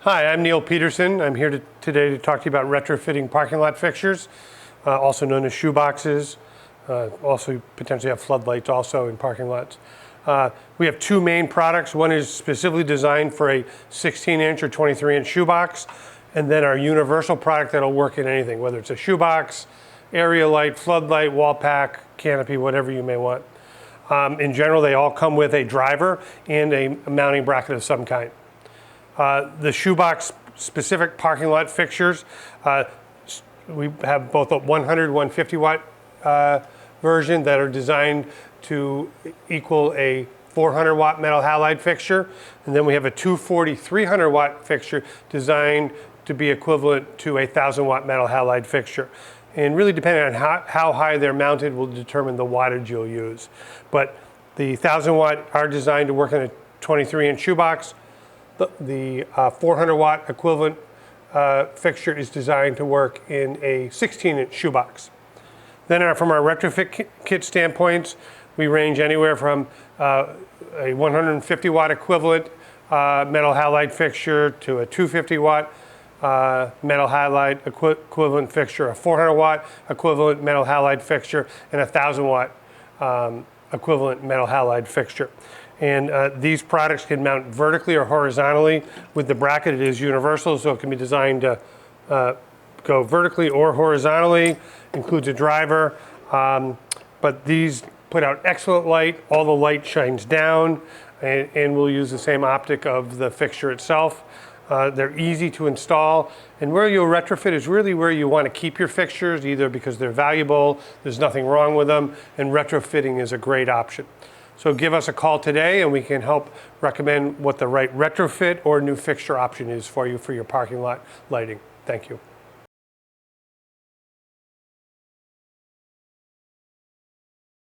Hi, I'm Neil Peterson. I'm here today to talk to you about retrofitting parking lot fixtures, also known as shoeboxes. Also potentially have floodlights also in parking lots. We have two main products. One is specifically designed for a 16-inch or 23-inch shoebox, and then our universal product that'll work in anything, whether it's a shoebox, area light, floodlight, wall pack, canopy, whatever you may want. In general, they all come with a driver and a mounting bracket of some kind. The shoebox specific parking lot fixtures, we have both a 100, 150 watt version that are designed to equal a 400 watt metal halide fixture. And then we have a 240, 300 watt fixture designed to be equivalent to a 1,000 watt metal halide fixture. And really depending on how high they're mounted will determine the wattage you'll use. But the 1,000 watt are designed to work in a 23-inch shoebox. The 400 watt equivalent fixture is designed to work in a 16-inch shoebox. Then from our retrofit kit standpoints, we range anywhere from a 150 watt equivalent metal halide fixture to a 250 watt metal halide equivalent fixture, a 400 watt equivalent metal halide fixture, and a 1,000 watt equivalent metal halide fixture. And these products can mount vertically or horizontally. With the bracket, it is universal, so it can be designed to go vertically or horizontally. Includes a driver, but these put out excellent light. All the light shines down, and we'll use the same optic of the fixture itself. They're easy to install, and where you'll retrofit is really where you want to keep your fixtures, either because they're valuable, there's nothing wrong with them, and retrofitting is a great option. So give us a call today and we can help recommend what the right retrofit or new fixture option is for you for your parking lot lighting. Thank you.